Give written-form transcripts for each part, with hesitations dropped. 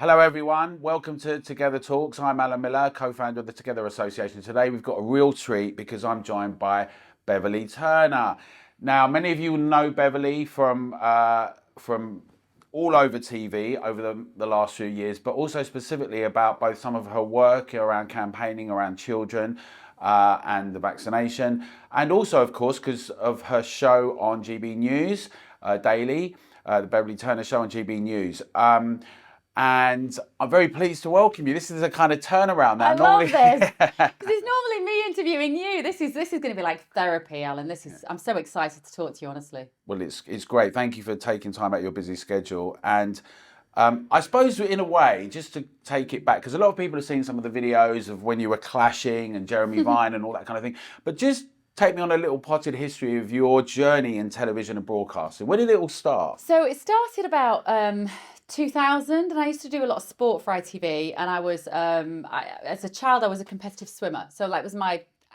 Hello everyone, welcome to Together Talks. I'm Alan Miller, co-founder of the Together Association. Today we've got a real treat because I'm joined by Bev Turner. Now, many of you know Beverly from all over TV over the last few years, but also specifically about both some of her work around campaigning around children and the vaccination, and also, of course, because of her show on GB News daily, the Bev Turner show on GB News. And I'm very pleased to welcome you. This is a kind of turnaround now. I love this because it's normally me interviewing you. This is going to be like therapy, Alan. I'm so excited to talk to you, honestly. Well, it's great. Thank you for taking time out of your busy schedule. And I suppose in a way, just to take it back, because a lot of people have seen some of the videos of when you were clashing and Jeremy Vine and all that kind of thing. But just take me on a little potted history of your journey in television and broadcasting. When did it all start? So it started about 2000, and I used to do a lot of sport for ITV. And I was, as a child, I was a competitive swimmer. So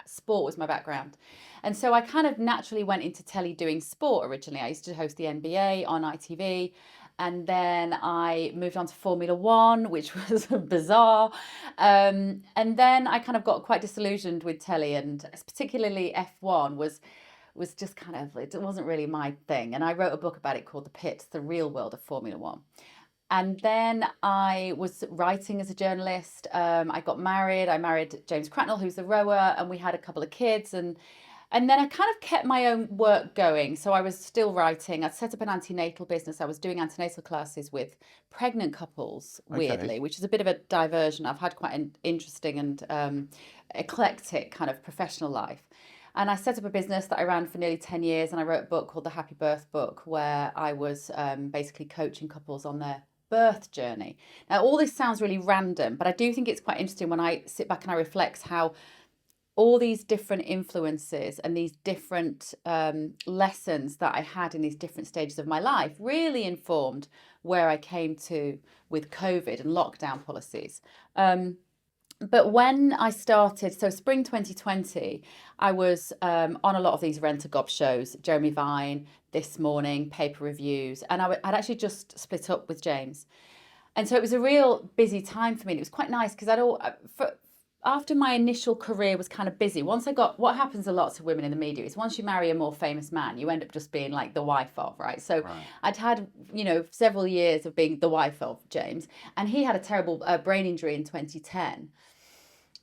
sport was my background. And so I kind of naturally went into telly doing sport originally. I used to host the NBA on ITV. And then I moved on to Formula One, which was bizarre. And then I kind of got quite disillusioned with telly, and particularly F1 was just kind of, it wasn't really my thing. And I wrote a book about it called The Pit, The Real World of Formula One. And then I was writing as a journalist. I got married. I married James Cracknell, who's the rower, and we had a couple of kids. And then I kind of kept my own work going. So I was still writing. I'd set up an antenatal business. I was doing antenatal classes with pregnant couples, weirdly, which is a bit of a diversion. I've had quite an interesting and eclectic kind of professional life. And I set up a business that I ran for nearly 10 years. And I wrote a book called The Happy Birth Book, where I was basically coaching couples on their birth journey. Now, all this sounds really random, but I do think it's quite interesting when I sit back and I reflect how all these different influences and these different lessons that I had in these different stages of my life really informed where I came to with COVID and lockdown policies. But when I started, so spring 2020, I was on a lot of these rent-a-gob shows, Jeremy Vine, This Morning, Paper Reviews, and I'd actually just split up with James. And so it was a real busy time for me. And it was quite nice because after my initial career was kind of busy, what happens a lot to women in the media is once you marry a more famous man, you end up just being like the wife of, right? So right. I'd had, several years of being the wife of James, and he had a terrible brain injury in 2010.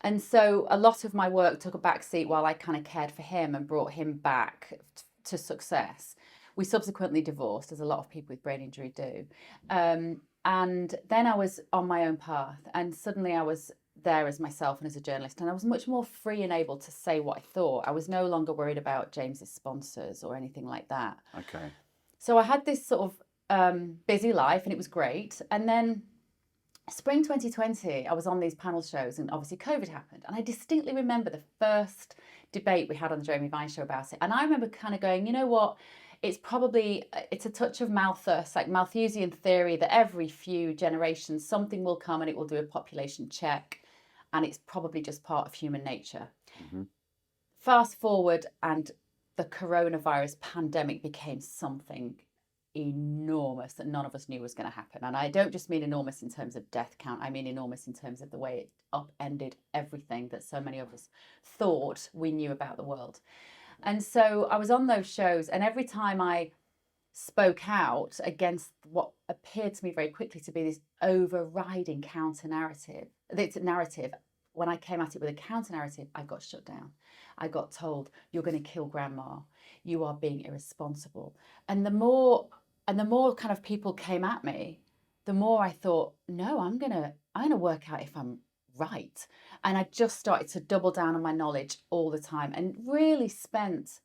And so a lot of my work took a back seat while I kind of cared for him and brought him back to success. We subsequently divorced, as a lot of people with brain injury do. And then I was on my own path, and suddenly I was there as myself and as a journalist, and I was much more free and able to say what I thought. I was no longer worried about James's sponsors or anything like that. Okay. So I had this sort of busy life, and it was great. And then spring 2020, I was on these panel shows, and obviously COVID happened. And I distinctly remember the first debate we had on the Jeremy Vine show about it. And I remember kind of going, you know what? It's a touch of Malthus, like Malthusian theory, that every few generations something will come and it will do a population check. And it's probably just part of human nature. Mm-hmm. Fast forward, and the coronavirus pandemic became something enormous that none of us knew was going to happen. And I don't just mean enormous in terms of death count. I mean enormous in terms of the way it upended everything that so many of us thought we knew about the world. And so I was on those shows, and every time I spoke out against what appeared to me very quickly to be this overriding counter-narrative, when I came at it with a counter-narrative, I got shut down. I got told, you're going to kill grandma. You are being irresponsible. And the more kind of people came at me, the more I thought, no, I'm going to work out if I'm right. And I just started to double down on my knowledge all the time, and really spent,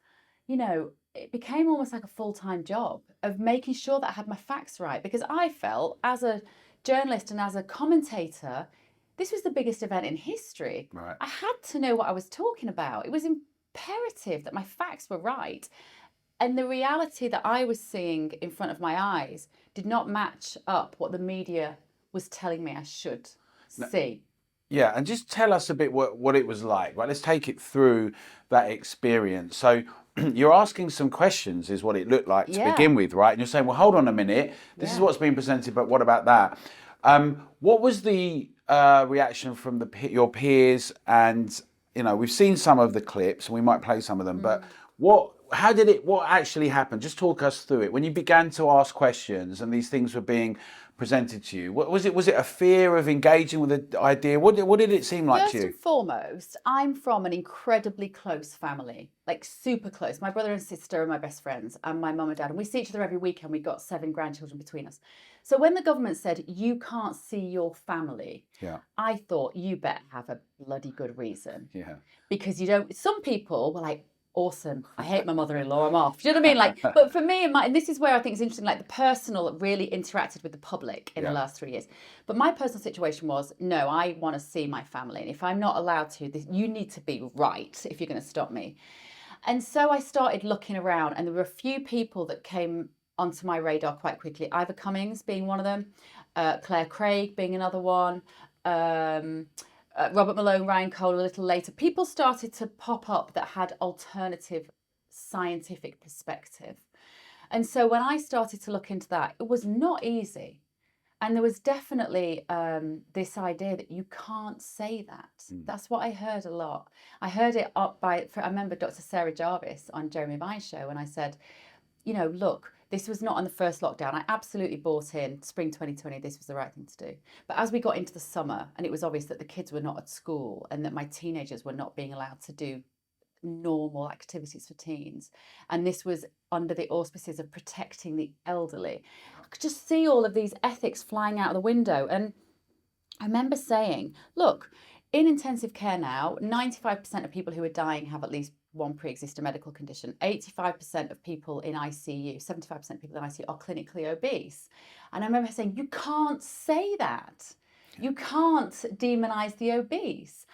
it became almost like a full-time job of making sure that I had my facts right, because I felt as a journalist and as a commentator, this was the biggest event in history. Right. I had to know what I was talking about. It was imperative that my facts were right. And the reality that I was seeing in front of my eyes did not match up what the media was telling me I should see. Yeah, and just tell us a bit what it was like, right? Let's take it through that experience. So you're asking some questions is what it looked like to begin with, right? And you're saying, well, hold on a minute. This is what's being presented, but what about that? What was the reaction from your peers? And we've seen some of the clips, and we might play some of them. But what actually happened? Just talk us through it. When you began to ask questions and these things were being presented to you, what was it? Was it a fear of engaging with the idea? What did it seem like to you? First and foremost, I'm from an incredibly close family, like super close. My brother and sister are my best friends, and my mum and dad, and we see each other every weekend. We've got 7 grandchildren between us. So when the government said you can't see your family, I thought you better have a bloody good reason. Yeah. Because you don't. Some people were like, awesome, I hate my mother-in-law, I'm off. Do you know what I mean? Like, but for me, and this is where I think it's interesting, like the personal really interacted with the public in the last 3 years. But my personal situation was, no, I want to see my family. And if I'm not allowed to, you need to be right if you're going to stop me. And so I started looking around, and there were a few people that came onto my radar quite quickly. Ivor Cummings being one of them, Claire Craig being another one, Robert Malone, Ryan Cole a little later. People started to pop up that had alternative scientific perspective. And so when I started to look into that, it was not easy. And there was definitely this idea that you can't say that. That's what I heard a lot. I heard it I remember Dr. Sarah Jarvis on Jeremy Vine's show, and I said, look, this was not on the first lockdown. I absolutely bought in spring 2020. This was the right thing to do. But as we got into the summer, and it was obvious that the kids were not at school and that my teenagers were not being allowed to do normal activities for teens, and this was under the auspices of protecting the elderly, I could just see all of these ethics flying out of the window. And I remember saying, look, in intensive care now, 95% of people who are dying have at least one pre-existing medical condition. 85% of people in ICU, 75% of people in ICU are clinically obese. And I remember saying, you can't say that. You can't demonize the obese.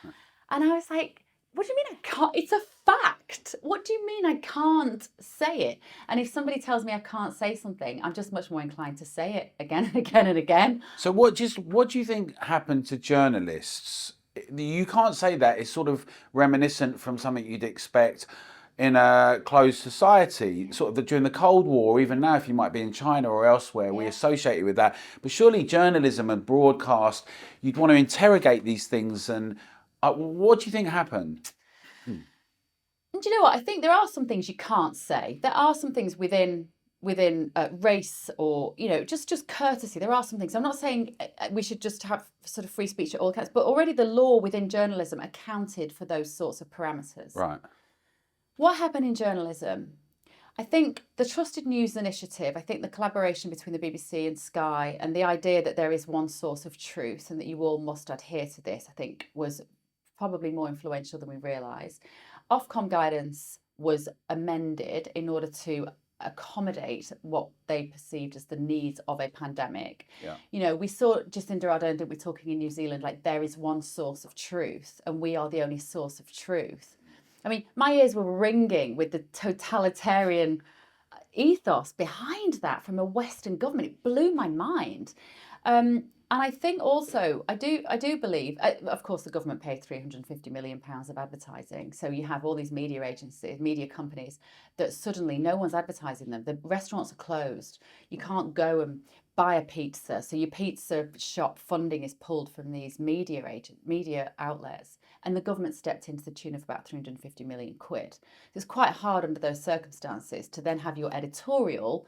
And I was like, what do you mean I can't? It's a fact. What do you mean I can't say it? And if somebody tells me I can't say something, I'm just much more inclined to say it again and again and again. So what do you think happened to journalists? You can't say that. It's sort of reminiscent from something you'd expect in a closed society, sort of during the Cold War, even now, if you might be in China or elsewhere, we associate it with that. But surely journalism and broadcast, you'd want to interrogate these things. And what do you think happened? And do you know what? I think there are some things you can't say. There are some things within race or just courtesy. There are some things. I'm not saying we should just have sort of free speech at all counts, but already the law within journalism accounted for those sorts of parameters. Right. What happened in journalism? I think the Trusted News Initiative, I think the collaboration between the BBC and Sky, and the idea that there is one source of truth and that you all must adhere to this, I think was probably more influential than we realise. Ofcom guidance was amended in order to accommodate what they perceived as the needs of a pandemic. We saw Jacinda Ardern that we're talking in New Zealand, like there is one source of truth and we are the only source of truth. I mean, my ears were ringing with the totalitarian ethos behind that from a Western government. It blew my mind. And I think also, I do believe, of course, the government paid £350 million of advertising. So you have all these media agencies, media companies that suddenly no one's advertising them. The restaurants are closed. You can't go and buy a pizza. So your pizza shop funding is pulled from these media outlets. And the government stepped in to the tune of about 350 million quid. It's quite hard under those circumstances to then have your editorial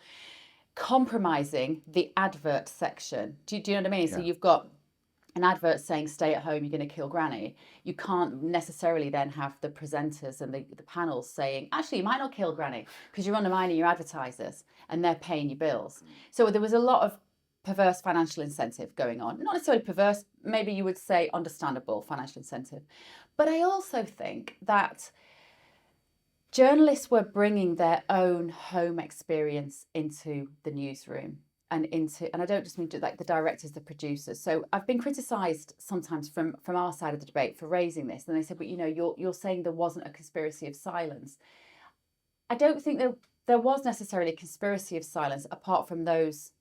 compromising the advert section. Do you know what I mean? Yeah. So you've got an advert saying stay at home, you're going to kill granny. You can't necessarily then have the presenters and the panels saying, actually, you might not kill granny because you're undermining your advertisers and they're paying your bills. So there was a lot of perverse financial incentive going on. Not necessarily perverse, maybe you would say understandable financial incentive. But I also think that journalists were bringing their own home experience into the newsroom and I don't just mean like the directors, the producers. So I've been criticised sometimes from our side of the debate for raising this. And they said, but you're saying there wasn't a conspiracy of silence. I don't think there was necessarily a conspiracy of silence apart from those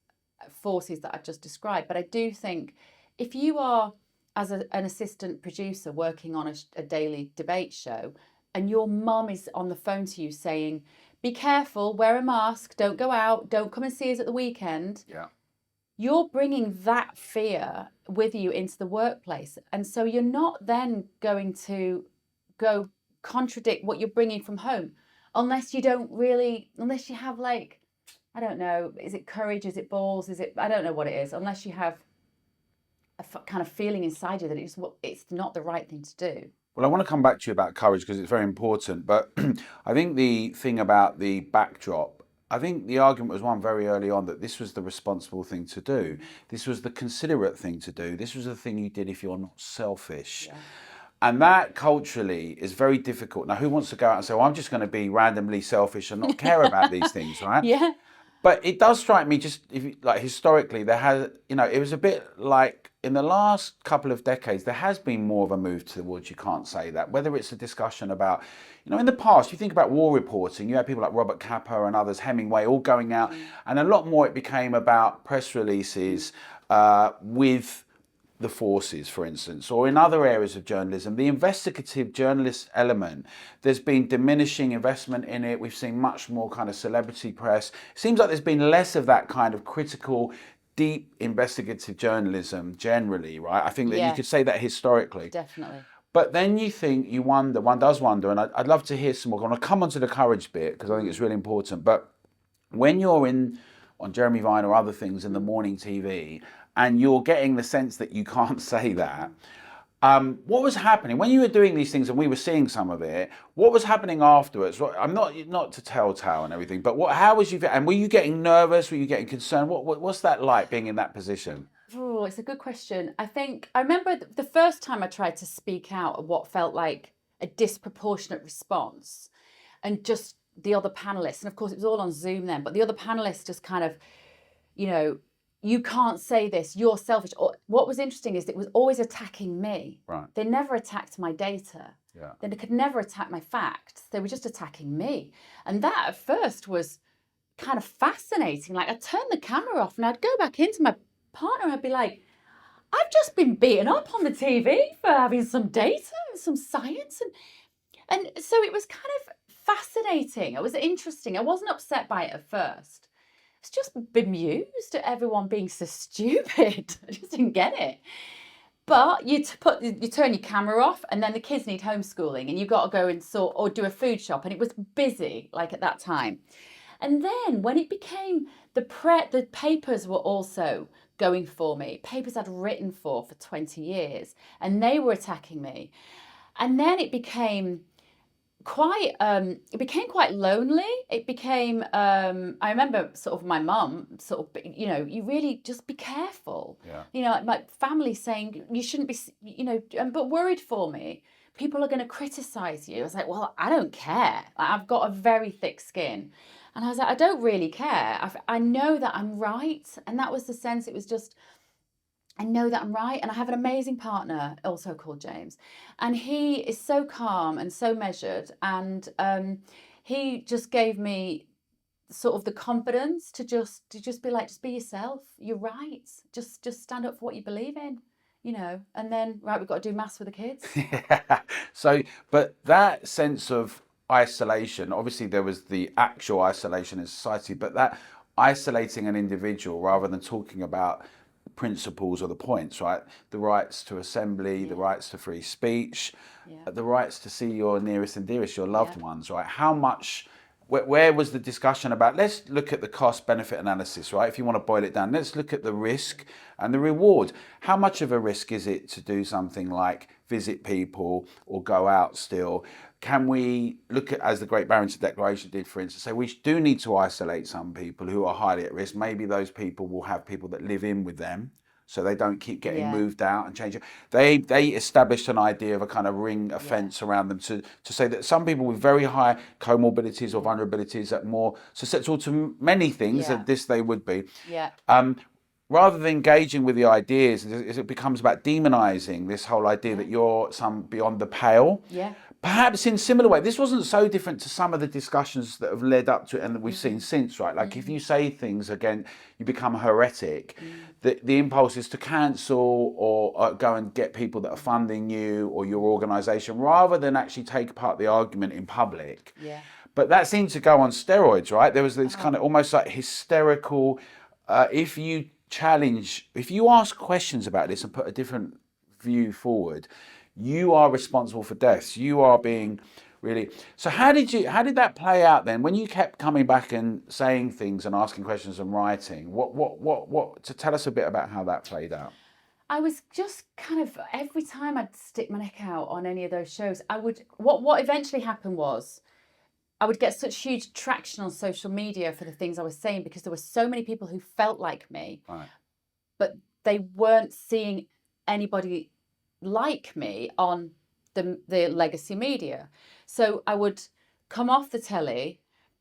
forces that I've just described. But I do think if you are, as an assistant producer working on a daily debate show, and your mum is on the phone to you saying, be careful, wear a mask, don't go out, don't come and see us at the weekend. Yeah. you're bringing that fear with you into the workplace. And so you're not then going to go contradict what you're bringing from home unless you have like, I don't know, is it courage? Is it balls? I don't know what it is, unless you have kind of feeling inside you that it's not the right thing to do. Well, I want to come back to you about courage because it's very important. But I think the thing about the backdrop, I think the argument was one very early on that this was the responsible thing to do. This was the considerate thing to do. This was the thing you did if you're not selfish. Yeah. And that culturally is very difficult. Now, who wants to go out and say, well, I'm just going to be randomly selfish and not care about these things, right? Yeah. But it does strike me, just if you, like historically, there has, it was a bit like in the last couple of decades, there has been more of a move towards you can't say that. Whether it's a discussion about, in the past, you think about war reporting, you had people like Robert Capa and others, Hemingway, all going out, and a lot more it became about press releases with the forces, for instance, or in other areas of journalism, the investigative journalist element, there's been diminishing investment in it. We've seen much more kind of celebrity press. It seems like there's been less of that kind of critical, deep investigative journalism generally, right? I think that you could say that historically. Definitely. But then one does wonder, and I'd love to hear some more. I want to come onto the courage bit because I think it's really important. But when you're on Jeremy Vine or other things in the morning TV, and you're getting the sense that you can't say that, what was happening when you were doing these things and we were seeing some of it? What was happening afterwards? I'm not to tell and everything, but how was you? And were you getting nervous? Were you getting concerned? What's that like being in that position? Oh, it's a good question. I remember the first time I tried to speak out of what felt like a disproportionate response, and just the other panelists, and of course it was all on Zoom then, but the other panelists just kind of, you can't say this, you're selfish. Or what was interesting is it was always attacking me. Right. They never attacked my data. Yeah. They could never attack my facts. They were just attacking me. And that at first was kind of fascinating. Like, I'd turn the camera off and I'd go back into my partner and I'd be like, I've just been beaten up on the TV for having some data and some science. And so it was kind of fascinating. It was interesting. I wasn't upset by it at first. I was just bemused at everyone being so stupid. I just didn't get it. But you turn your camera off, and then the kids need homeschooling, and you've got to go and sort or do a food shop, and it was busy like at that time. And then when it became the papers were also going for me. Papers I'd written for 20 years, and they were attacking me. And then it became quite lonely. It became I remember sort of my mum sort of, you really just be careful. Yeah. Like my family saying you shouldn't be, but worried for me. People are going to criticize you. I was like, well, I don't care. I've got a very thick skin. And I was like, I don't really care. I know that I'm right. And that was the sense. It was just, I know that I'm right. And I have an amazing partner also called James. And he is so calm and so measured. And he just gave me sort of the confidence to just be like, just be yourself. You're right. Just stand up for what you believe in, and then, right, we've got to do maths with the kids. Yeah. So, but that sense of isolation, obviously there was the actual isolation in society, but that isolating an individual rather than talking about principles or the points, right? The rights to assembly, the rights to free speech, the rights to see your nearest and dearest, your loved ones, right? How much, where was the discussion about, let's look at the cost benefit analysis, right? If you want to boil it down, let's look at the risk and the reward. How much of a risk is it to do something like visit people or go out still? Can we look at, as the Great Barrington Declaration did, for instance, say we do need to isolate some people who are highly at risk. Maybe those people will have people that live in with them so they don't keep getting moved out and changing. They established an idea of a kind of ring of fence around them to say that some people with very high comorbidities or vulnerabilities are more susceptible to many things than this they would be. Yeah. Rather than engaging with the ideas, it becomes about demonizing this whole idea that you're some beyond the pale. Yeah. Perhaps in similar way, this wasn't so different to some of the discussions that have led up to it and that we've seen since, right? Like if you say things again, you become a heretic. The impulse is to cancel or go and get people that are funding you or your organisation rather than actually take part the argument in public. Yeah. But that seemed to go on steroids, right? There was this kind of almost like hysterical, if you challenge, if you ask questions about this and put a different view forward, you are responsible for deaths. You are being really. So how did that play out then? When you kept coming back and saying things and asking questions and writing, what? To tell us a bit about how that played out. I was just kind of, every time I'd stick my neck out on any of those shows, what eventually happened was I would get such huge traction on social media for the things I was saying, because there were so many people who felt like me, Right. but they weren't seeing anybody like me on the legacy media. So I would come off the telly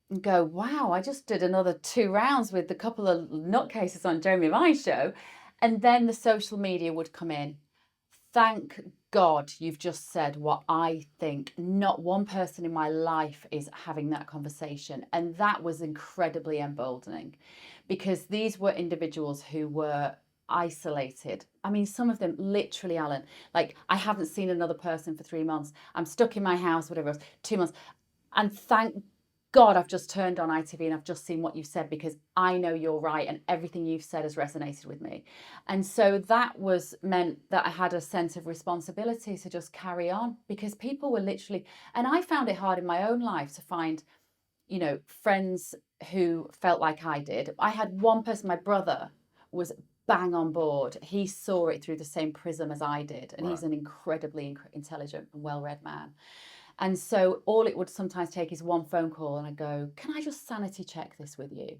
and go, wow, I just did another 2 rounds with a couple of nutcases on Jeremy Vine's show. And then the social media would come in. Thank God you've just said what I think. Not one person in my life is having that conversation. And that was incredibly emboldening, because these were individuals who were isolated. I mean, some of them literally, Alan, like, I haven't seen another person for 3 months. I'm stuck in my house, whatever else, 2 months. And thank God I've just turned on ITV and I've just seen what you've said, because I know you're right and everything you've said has resonated with me. And so that meant that I had a sense of responsibility to just carry on, because people were literally, and I found it hard in my own life to find, friends who felt like I did. I had one person, my brother was bang on board. He saw it through the same prism as I did. And he's an incredibly intelligent and well-read man. And so all it would sometimes take is one phone call and I go, can I just sanity check this with you?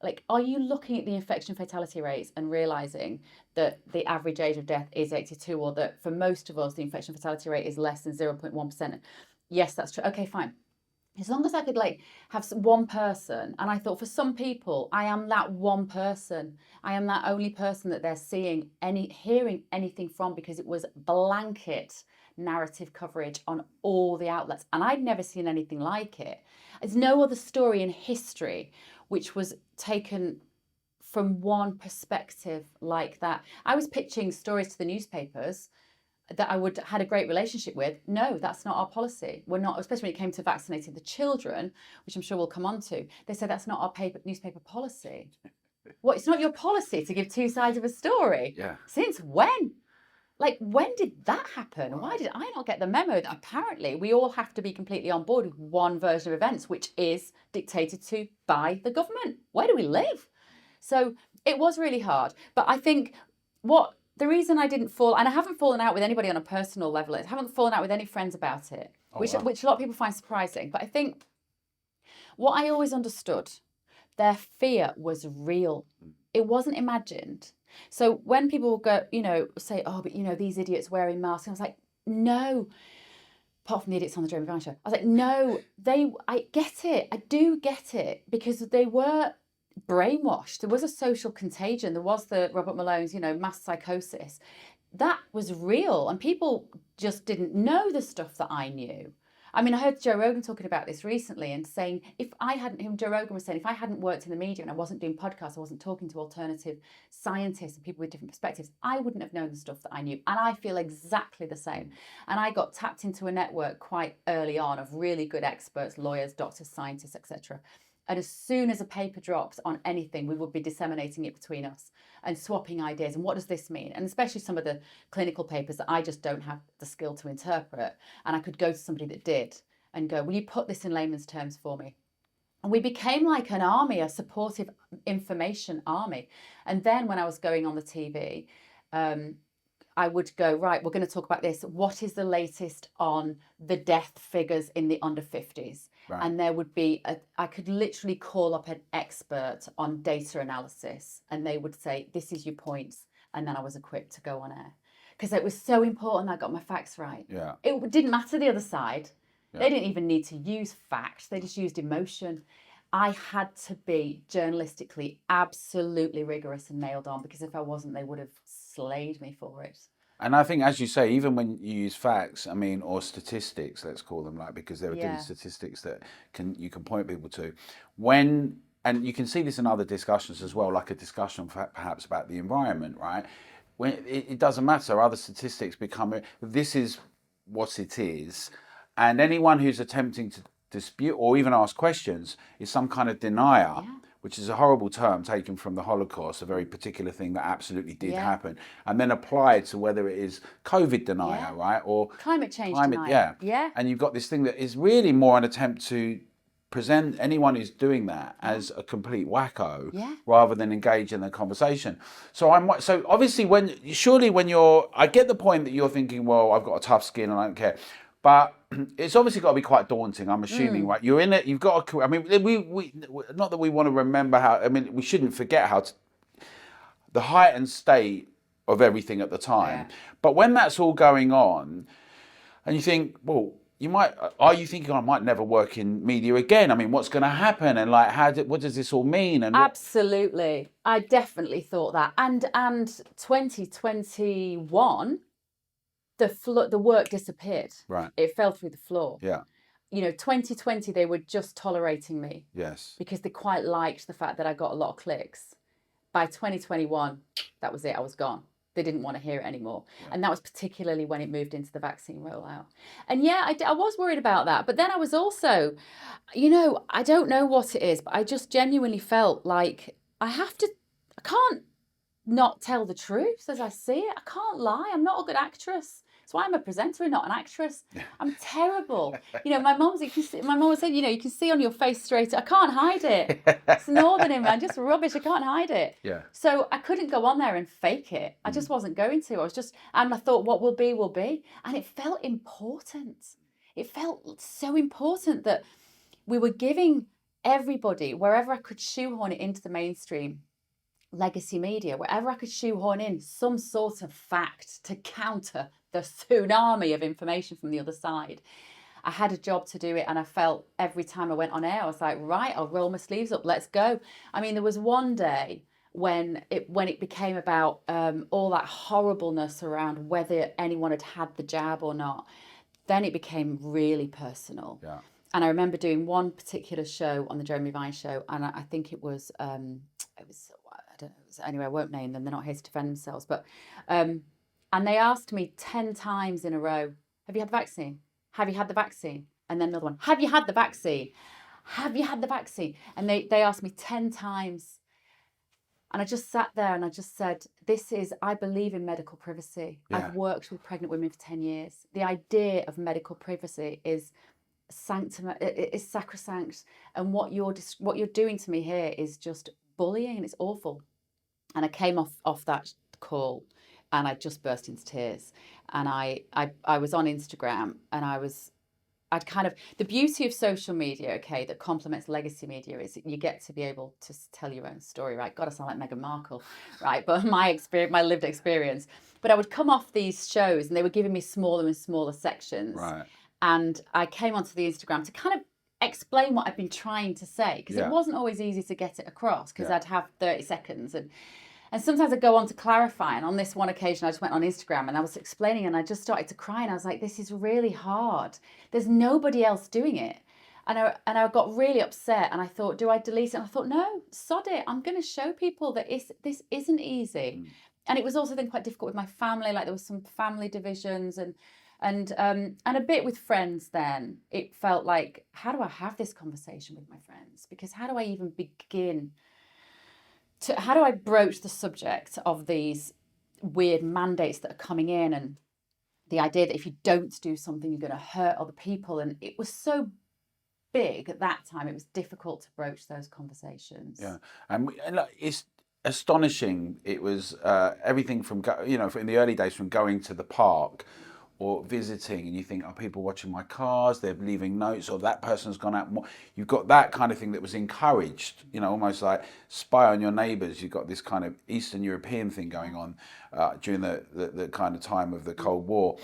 Like, are you looking at the infection fatality rates and realizing that the average age of death is 82, or that for most of us, the infection fatality rate is less than 0.1%? Yes, that's true. Okay, fine. As long as I could have one person. And I thought, for some people, I am that one person. I am that only person that they're hearing anything from, because it was blanket narrative coverage on all the outlets. And I'd never seen anything like it. There's no other story in history which was taken from one perspective like that. I was pitching stories to the newspapers that I had a great relationship with. No, that's not our policy. We're not, especially when it came to vaccinating the children, which I'm sure we'll come on to. They said that's not our newspaper policy. What? It's not your policy to give two sides of a story? Yeah. Since when? Like, when did that happen? Why did I not get the memo that apparently we all have to be completely on board with one version of events, which is dictated to by the government? Where do we live? So it was really hard. But I think the reason I didn't fall, and I haven't fallen out with anybody on a personal level, I haven't fallen out with any friends about it, which a lot of people find surprising. But I think what I always understood, their fear was real. It wasn't imagined. So when people go, say, oh, but these idiots wearing masks, I was like, no, apart from the idiots on the Jeremy Vine show, I was like, no, I get it. I do get it, because they were brainwashed. There was a social contagion. There was the Robert Malone's, mass psychosis. That was real. And people just didn't know the stuff that I knew. I mean, I heard Joe Rogan talking about this recently and saying, Joe Rogan was saying, if I hadn't worked in the media and I wasn't doing podcasts, I wasn't talking to alternative scientists and people with different perspectives, I wouldn't have known the stuff that I knew. And I feel exactly the same. And I got tapped into a network quite early on of really good experts, lawyers, doctors, scientists, etc. And as soon as a paper drops on anything, we would be disseminating it between us and swapping ideas. And what does this mean? And especially some of the clinical papers that I just don't have the skill to interpret. And I could go to somebody that did and go, will you put this in layman's terms for me? And we became like an army, a supportive information army. And then when I was going on the TV, I would go, right, we're going to talk about this. What is the latest on the death figures in the under 50s? Right. And there would be, I could literally call up an expert on data analysis and they would say, this is your points. And then I was equipped to go on air. Because it was so important I got my facts right. Yeah. It didn't matter the other side. Yeah. They didn't even need to use facts. They just used emotion. I had to be journalistically absolutely rigorous and nailed on, because if I wasn't, they would have slayed me for it. And I think, as you say, even when you use facts, or statistics, let's call them, because there are different statistics that you can point people to. And you can see this in other discussions as well, like a discussion perhaps about the environment, right? When it doesn't matter, other statistics become, this is what it is. And anyone who's attempting to dispute or even ask questions is some kind of denier, which is a horrible term taken from the Holocaust, a very particular thing that absolutely did happen, and then applied to whether it is COVID denier, right, or climate change denier. Yeah. And you've got this thing that is really more an attempt to present anyone who's doing that as a complete wacko rather than engage in the conversation. So obviously when you're, I get the point that you're thinking, well, I've got a tough skin and I don't care, but it's obviously got to be quite daunting, I'm assuming, right? You're in it, you've got a, I mean, we not that we want to remember how, I mean, we shouldn't forget the heightened state of everything at the time. But when that's all going on and you think, well, are you thinking I might never work in media again? I mean, what's going to happen? And like, what does this all mean? And absolutely. I definitely thought that. And 2021, the work disappeared. Right. It fell through the floor. Yeah. 2020, they were just tolerating me. Yes. Because they quite liked the fact that I got a lot of clicks. By 2021, that was it. I was gone. They didn't want to hear it anymore. Yeah. And that was particularly when it moved into the vaccine rollout. And I was worried about that. But then I was also, I don't know what it is, but I just genuinely felt like I can't not tell the truth as I see it. I can't lie. I'm not a good actress. That's why I'm a presenter and not an actress. I'm terrible. My mum was saying, you can see on your face straight. I can't hide it. It's northern in me. I'm just rubbish. I can't hide it. Yeah. So I couldn't go on there and fake it. I just wasn't going to. And I thought, what will be, will be. And it felt important. It felt so important that we were giving everybody, wherever I could shoehorn it into the mainstream, legacy media, wherever I could shoehorn in some sort of fact to counter the tsunami of information from the other side. I had a job to do it, and I felt every time I went on air, I was like, right, I'll roll my sleeves up, let's go. I mean, there was one day when it became about all that horribleness around whether anyone had the jab or not. Then it became really personal. Yeah. And I remember doing one particular show on the Jeremy Vine show, and I think it was I don't know, anyway, I won't name them, they're not here to defend themselves, but and they asked me 10 times in a row, have you had the vaccine? Have you had the vaccine? And then another one, have you had the vaccine? Have you had the vaccine? And they asked me 10 times. And I just sat there and I just said, I believe in medical privacy. Yeah. I've worked with pregnant women for 10 years. The idea of medical privacy is sacrosanct. And what you're doing to me here is just bullying, and it's awful. And I came off that call and I just burst into tears. And I was on Instagram, and I'd kind of, the beauty of social media, okay, that complements legacy media is you get to be able to tell your own story, right? God, I sound like Meghan Markle, right? But my lived experience. But I would come off these shows and they were giving me smaller and smaller sections. Right. And I came onto the Instagram to kind of explain what I've been trying to say, because it wasn't always easy to get it across, because I'd have 30 seconds and sometimes I'd go on to clarify. And on this one occasion I just went on Instagram and I was explaining, and I just started to cry, and I was like, this is really hard, there's nobody else doing it. And I got really upset, and I thought, do I delete it? And I thought, no, sod it, I'm going to show people that this isn't easy. And it was also then quite difficult with my family, like there was some family divisions and a bit with friends. Then it felt like, how do I have this conversation with my friends? Because how do I even begin how do I broach the subject of these weird mandates that are coming in, and the idea that if you don't do something, you're going to hurt other people? And it was so big at that time, it was difficult to broach those conversations. Yeah, and it's astonishing. It was everything from, in the early days, from going to the park or visiting, and you think, are people watching my cars? They're leaving notes, or that person's gone out more. You've got that kind of thing that was encouraged, almost like spy on your neighbours. You've got this kind of Eastern European thing going on during the kind of time of the Cold War.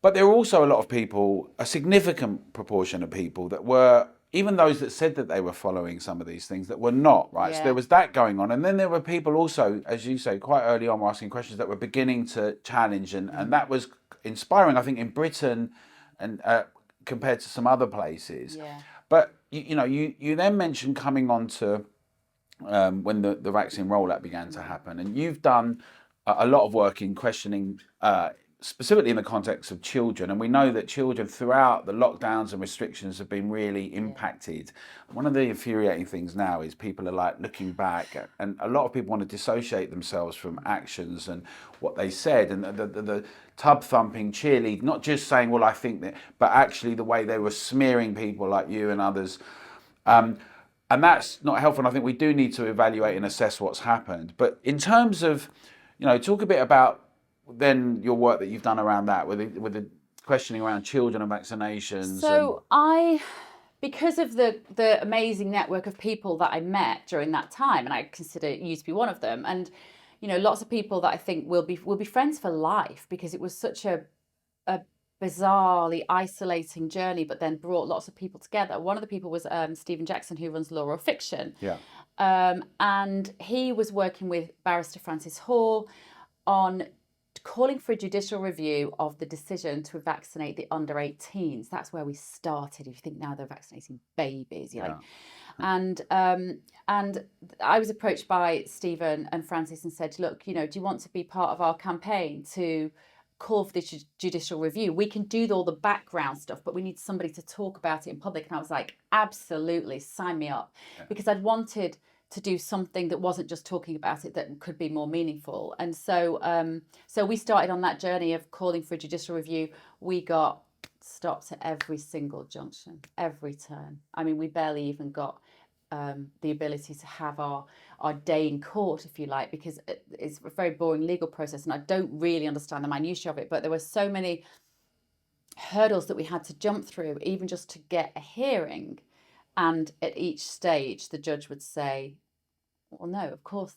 But there were also a lot of people, a significant proportion of people that were, even those that said that they were following some of these things, that were not, right? Yeah. So there was that going on. And then there were people also, as you say, quite early on, were asking questions that were beginning to challenge. And that was inspiring, I think, in Britain and compared to some other places. Yeah. But, you then mentioned coming on to when the vaccine rollout began to happen. And you've done a lot of work in questioning specifically in the context of children, and we know that children throughout the lockdowns and restrictions have been really impacted. One of the infuriating things now is people are like looking back, and a lot of people want to dissociate themselves from actions and what they said, and the tub thumping cheerlead, not just saying, well, I think that, but actually the way they were smearing people like you and others. And that's not helpful. And I think we do need to evaluate and assess what's happened. But in terms of, talk a bit about then your work that you've done around that with the questioning around children and vaccinations. So because of the amazing network of people that I met during that time, and I consider you to be one of them, and lots of people that I think will be friends for life, because it was such a bizarrely isolating journey, but then brought lots of people together. One of the people was Stephen Jackson, who runs Law or Fiction. Yeah. And he was working with barrister Francis Hall on calling for a judicial review of the decision to vaccinate the under 18s. That's where we started. If you think now they're vaccinating babies, and I was approached by Stephen and Francis and said, look, do you want to be part of our campaign to call for the judicial review? We can do all the background stuff, but we need somebody to talk about it in public. And I was like, absolutely, sign me up. Because I'd wanted to do something that wasn't just talking about it, that could be more meaningful. And so we started on that journey of calling for a judicial review. We got stopped at every single junction, every turn. I mean, we barely even got the ability to have our day in court, if you like, because it's a very boring legal process, and I don't really understand the minutiae of it, but there were so many hurdles that we had to jump through, even just to get a hearing. And at each stage, the judge would say, well, no, of course,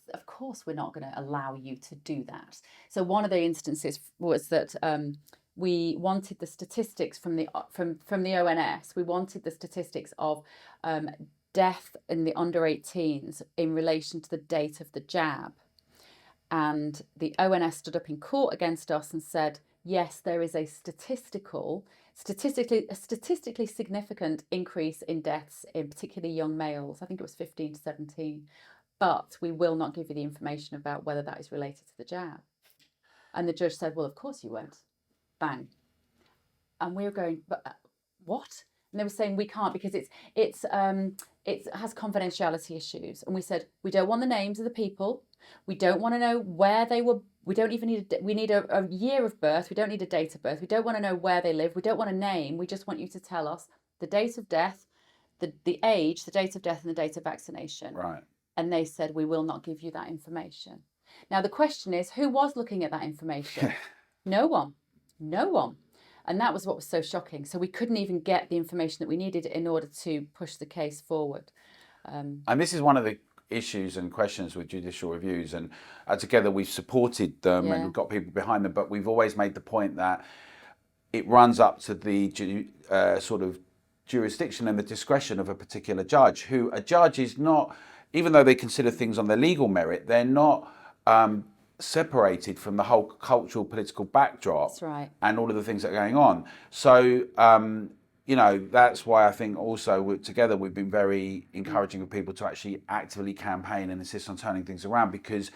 we're not going to allow you to do that. So one of the instances was that we wanted the statistics from the ONS. We wanted the statistics of death in the under 18s in relation to the date of the jab. And the ONS stood up in court against us and said, yes, there is a statistically significant increase in deaths in particularly young males. I think it was 15 to 17. But we will not give you the information about whether that is related to the jab. And the judge said, well, of course you won't. Bang. And we were going, but what? And they were saying we can't because it has confidentiality issues. And we said, we don't want the names of the people. We don't want to know where they were. We don't even need we need a year of birth. We don't need a date of birth. We don't want to know where they live. We don't want a name. We just want you to tell us the date of death, the age, the date of death, and the date of vaccination. Right. And they said, we will not give you that information. Now, the question is, who was looking at that information? No one. And that was what was so shocking. So we couldn't even get the information that we needed in order to push the case forward. And this is one of the issues and questions with judicial reviews. And together we've supported them and got people behind them. But we've always made the point that it runs up to the sort of jurisdiction and the discretion of a particular judge, who a judge is not, even though they consider things on their legal merit, they're not separated from the whole cultural, political backdrop. That's right. And all of the things that are going on. So, that's why I think also together we've been very encouraging of people to actually actively campaign and insist on turning things around, because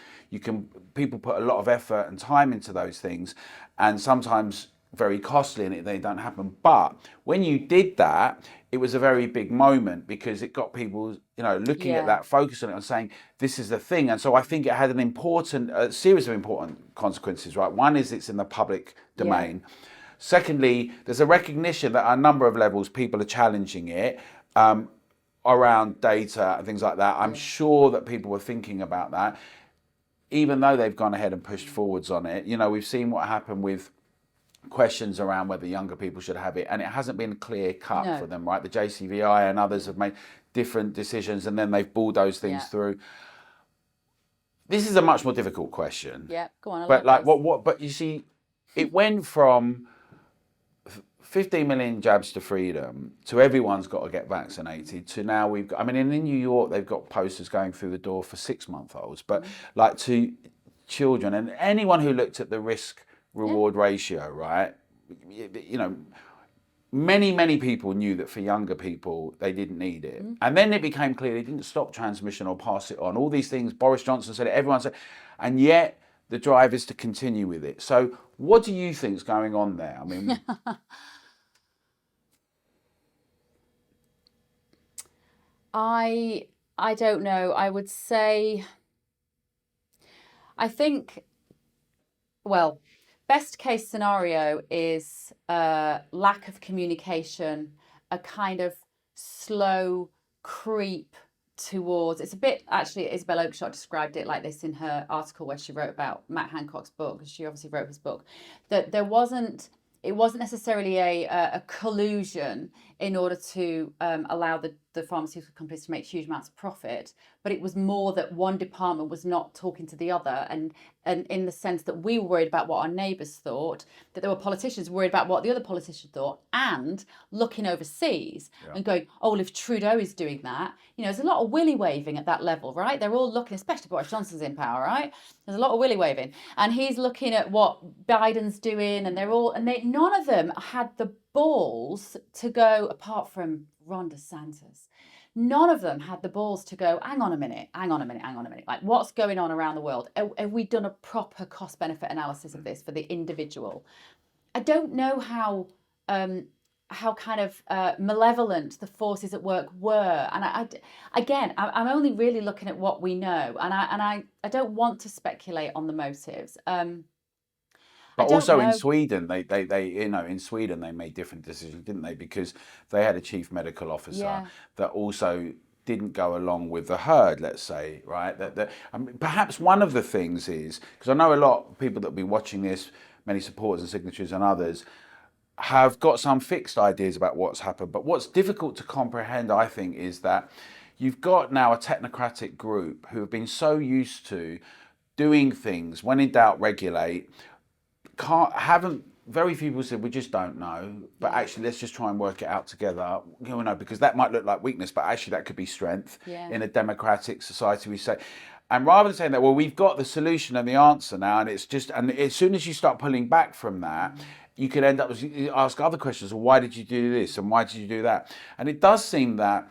people put a lot of effort and time into those things, and sometimes very costly, and they don't happen. But when you did that, it was a very big moment, because it got people, looking at that, focus on it, and saying this is the thing. And so I think it had a series of important consequences. Right, one is it's in the public domain. Yeah. Secondly, there's a recognition that at a number of levels people are challenging it around data and things like that. I'm sure that people were thinking about that, even though they've gone ahead and pushed forwards on it. We've seen what happened with questions around whether younger people should have it, and it hasn't been clear cut for them, right? The JCVI and others have made different decisions, and then they've bulldozed things through. This is a much more difficult question. Yeah, go on. But you see, it went from 15 million jabs to freedom to everyone's got to get vaccinated to now we've got, in New York they've got posters going through the door for 6-month-olds, but to children and anyone who looked at the risk reward ratio, right? Many people knew that for younger people, they didn't need it. And then it became clear they didn't stop transmission or pass it on. All these things, Boris Johnson said it, everyone said, and yet the drive is to continue with it. So What do you think's going on there? I mean, I don't know. I would say, I think, well, best case scenario is lack of communication, a kind of slow creep towards, it's a bit, actually, Isabel Oakeshott described it like this in her article where she wrote about Matt Hancock's book, because she obviously wrote his book, that it wasn't necessarily a collusion in order to allow the pharmaceutical companies to make huge amounts of profit, but it was more that one department was not talking to the other, and in the sense that we were worried about what our neighbours thought, that there were politicians worried about what the other politician thought, and looking overseas and going, oh, well, if Trudeau is doing that, there's a lot of willy waving at that level, right? They're all looking, especially Boris Johnson's in power, right? There's a lot of willy waving, and he's looking at what Biden's doing, and none of them had the balls to go, apart from Ron DeSantis. None of them had the balls to go, hang on a minute. Like, what's going on around the world? Have we done a proper cost benefit analysis of this for the individual? I don't know how kind of malevolent the forces at work were, and I'm only really looking at what we know, and I don't want to speculate on the motives. but also in Sweden, they in Sweden they made different decisions, didn't they? Because they had a chief medical officer that also didn't go along with the herd, let's say, right? Perhaps one of the things is, because I know a lot of people that will be watching this, many supporters and signatories and others, have got some fixed ideas about what's happened. But what's difficult to comprehend, I think, is that you've got now a technocratic group who have been so used to doing things, when in doubt, regulate. Very few people said, we just don't know, but actually let's just try and work it out together, because that might look like weakness, but actually that could be strength in a democratic society, we say. And rather than saying that, well, we've got the solution and the answer now, and as soon as you start pulling back from that, you could end up ask other questions. Well, why did you do this? And why did you do that? And it does seem that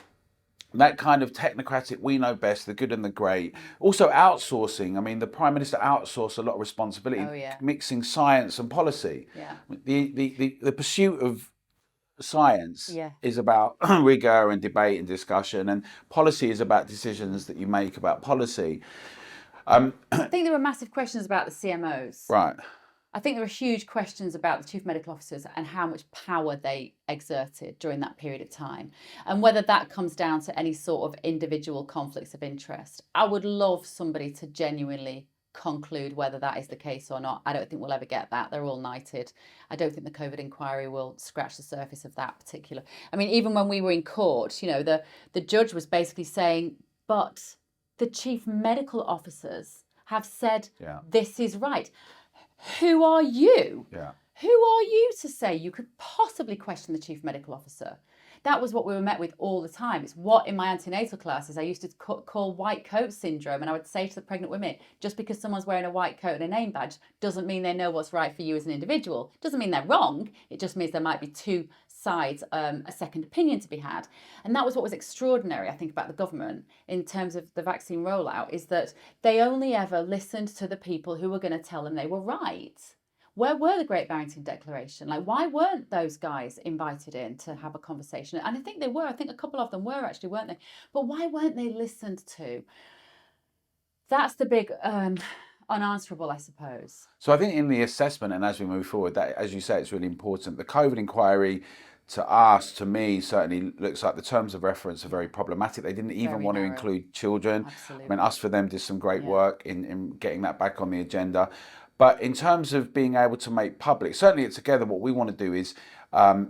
kind of technocratic, we know best, the good and the great. Also outsourcing. I mean, the Prime Minister outsourced a lot of responsibility, mixing science and policy. Yeah. The pursuit of science is about rigor and debate and discussion, and policy is about decisions that you make about policy. I think there were massive questions about the CMOs. Right. I think there were huge questions about the chief medical officers and how much power they exerted during that period of time, and whether that comes down to any sort of individual conflicts of interest. I would love somebody to genuinely conclude whether that is the case or not. I don't think we'll ever get that. They're all knighted. I don't think the COVID inquiry will scratch the surface of that particular. I mean, even when we were in court, the judge was basically saying, but the chief medical officers have said this is right. Who are you? Who are you to say you could possibly question the chief medical officer? That was what we were met with all the time. It's what in my antenatal classes I used to call white coat syndrome. And I would say to the pregnant women, just because someone's wearing a white coat and a name badge doesn't mean they know what's right for you as an individual. Doesn't mean they're wrong. It just means there might be two sides, a second opinion to be had. And that was what was extraordinary, I think, about the government in terms of the vaccine rollout, is that they only ever listened to the people who were going to tell them they were right. Where were the Great Barrington Declaration? Like, why weren't those guys invited in to have a conversation? And I think they were. I think a couple of them were actually, weren't they? But why weren't they listened to? That's the big unanswerable, I suppose. So I think in the assessment, and as we move forward, that, as you say, it's really important. The COVID inquiry, to us, to me, certainly looks like the terms of reference are very problematic. They didn't even want to include children. Absolutely. I mean, Us for Them did some great work in getting that back on the agenda. But in terms of being able to make public, certainly at Together, what we want to do is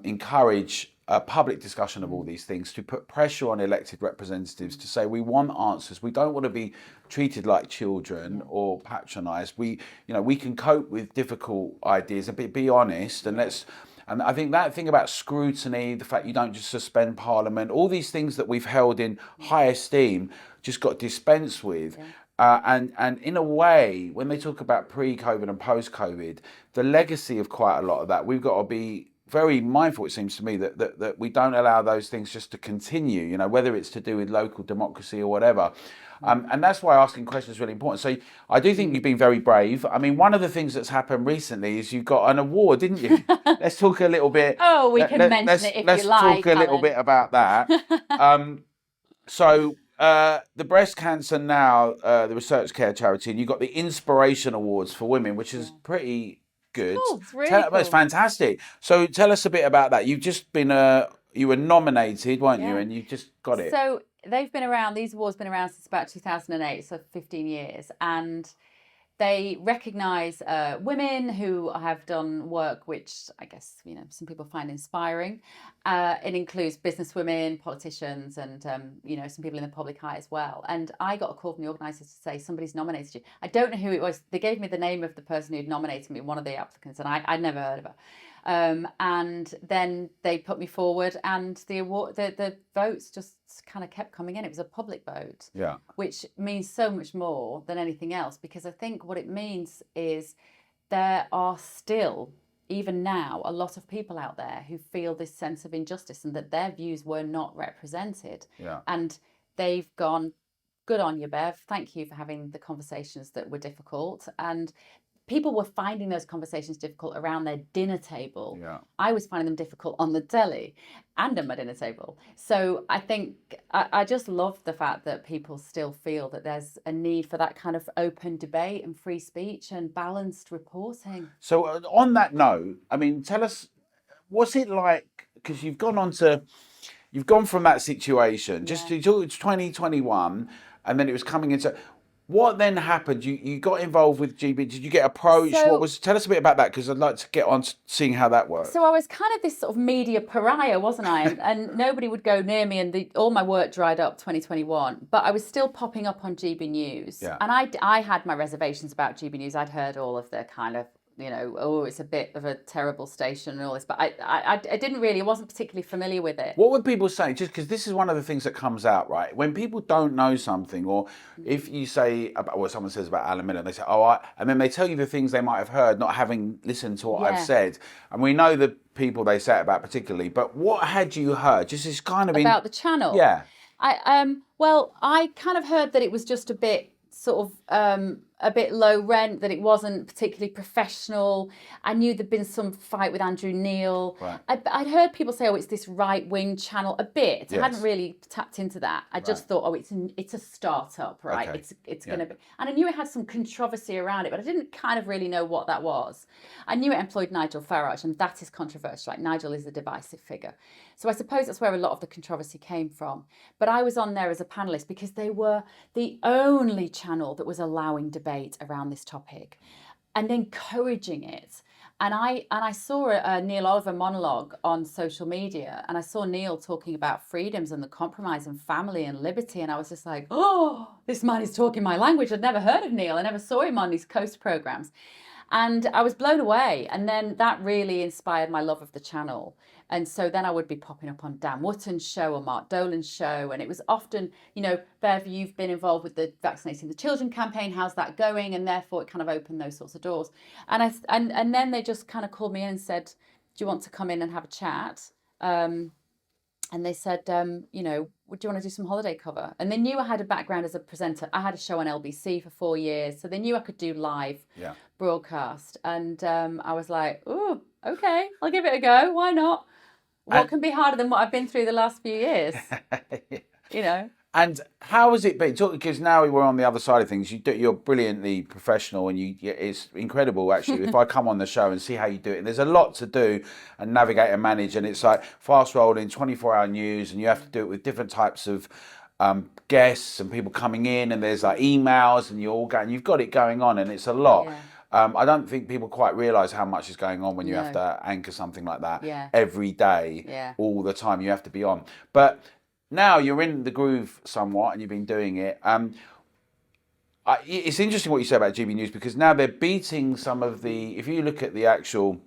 encourage a public discussion of all these things, to put pressure on elected representatives to say we want answers. We don't want to be treated like children or patronised. We can cope with difficult ideas and be honest, and I think that thing about scrutiny, the fact you don't just suspend Parliament, all these things that we've held in high esteem just got dispensed with. And in a way, when they talk about pre-COVID and post-COVID, the legacy of quite a lot of that, we've got to be very mindful, it seems to me, that we don't allow those things just to continue, you know, whether it's to do with local democracy or whatever. And that's why asking questions is really important. So I do think you've been very brave. I mean, one of the things that's happened recently is you got an award, didn't you? Let's talk a little bit. Oh, we can mention it if let's you like. Let's talk a little bit about that. So the Breast Cancer Now, the research care charity, and you got the Inspiration Awards for Women, which is pretty good. Oh, it's really cool. It's fantastic. So tell us a bit about that. You've just been you were nominated, weren't you? And you just got it. So they've been around. These awards have been around since about 2008, so 15 years, and they recognise women who have done work which I guess, you know, some people find inspiring. It includes businesswomen, politicians, and you know, some people in the public eye as well. And I got a call from the organisers to say somebody's nominated you. I don't know who it was. They gave me the name of the person who'd nominated me, one of the applicants, and I'd never heard of her. And then they put me forward, and the award, the votes just kind of kept coming in. It was a public vote, which means so much more than anything else, because I think what it means is there are still, even now, a lot of people out there who feel this sense of injustice and that their views were not represented. And they've gone, good on you, Bev. Thank you for having the conversations that were difficult. And people were finding those conversations difficult around their dinner table. I was finding them difficult on the telly and at my dinner table. So I think I just love the fact that people still feel that there's a need for that kind of open debate and free speech and balanced reporting. So on that note, I mean, tell us, what's it like? Because you've gone from that situation, just to 2021, and then it was coming into. What then happened? You got involved with GB. Did you get approached? Tell us a bit about that, because I'd like to get on to seeing how that works. So I was kind of this sort of media pariah, wasn't I? And nobody would go near me, and all my work dried up 2021. But I was still popping up on GB News. And I had my reservations about GB News. I'd heard all of the kind of, you know, oh, it's a bit of a terrible station and all this, but I didn't really, I wasn't particularly familiar with it. What would people say? Just because this is one of the things that comes out, right? When people don't know something, or if you say about what someone says about Alan Miller, and they say, and then they tell you the things they might have heard, not having listened to what I've said. And we know the people they say it about particularly, but what had you heard? Just this kind of about the channel? Yeah. Well, I kind of heard that it was just a bit sort of a bit low rent, that it wasn't particularly professional. I knew there'd been some fight with Andrew Neil. I'd heard people say, oh, it's this right-wing channel a bit. I hadn't really tapped into that. I just thought, oh, it's a start-up, right? Okay. It's going to be. And I knew it had some controversy around it, but I didn't kind of really know what that was. I knew it employed Nigel Farage, and that is controversial. Like, Nigel is a divisive figure. So I suppose that's where a lot of the controversy came from. But I was on there as a panellist because they were the only channel that was allowing debate around this topic and encouraging it. And I saw a Neil Oliver monologue on social media, and I saw Neil talking about freedoms and the compromise and family and liberty, and I was just like, oh, this man is talking my language. I'd never heard of Neil. I never saw him on these Coast programmes. And I was blown away. And then that really inspired my love of the channel. And so then I would be popping up on Dan Wootton's show or Mark Dolan's show. And it was often, you know, Bev, you've been involved with the Vaccinating the Children campaign. How's that going? And therefore it kind of opened those sorts of doors. And then they just kind of called me in and said, do you want to come in and have a chat? And they said, you know, do you want to do some holiday cover? And they knew I had a background as a presenter. I had a show on LBC for 4 years. So they knew I could do live broadcast. And I was like, oh, okay, I'll give it a go. Why not? What can be harder than what I've been through the last few years? You know? And how has it been? Because now we're on the other side of things. You're brilliantly professional, and it's incredible, actually, if I come on the show and see how you do it. There's a lot to do and navigate and manage, and it's like fast-rolling, 24-hour news, and you have to do it with different types of guests and people coming in, and there's like emails, and you've got it going on, and it's a lot. Yeah. I don't think people quite realise how much is going on when you have to anchor something like that every day, all the time. You have to be on. But now you're in the groove somewhat, and you've been doing it. It's interesting what you say about GB News, because now they're beating some of the. If you look at the actual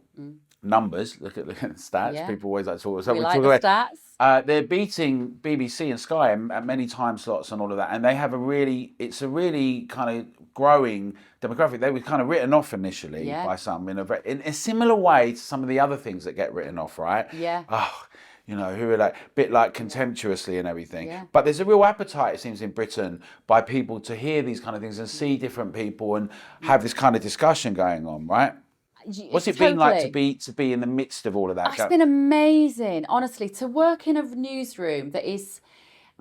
numbers. Look at the stats. Yeah. People always like to talk. So We we like talk the about. stats. They're beating BBC and Sky at many time slots and all of that, and they have it's a really kind of growing demographic. They were kind of written off initially Yeah. by some in a similar way to some of the other things that get written off, right? Yeah. Oh, who are like a bit like contemptuously and everything. Yeah. But there's a real appetite, it seems, in Britain by people to hear these kind of things and see different people and have this kind of discussion going on, right? What's it been like to be in the midst of all of that? It's been amazing, honestly, to work in a newsroom that is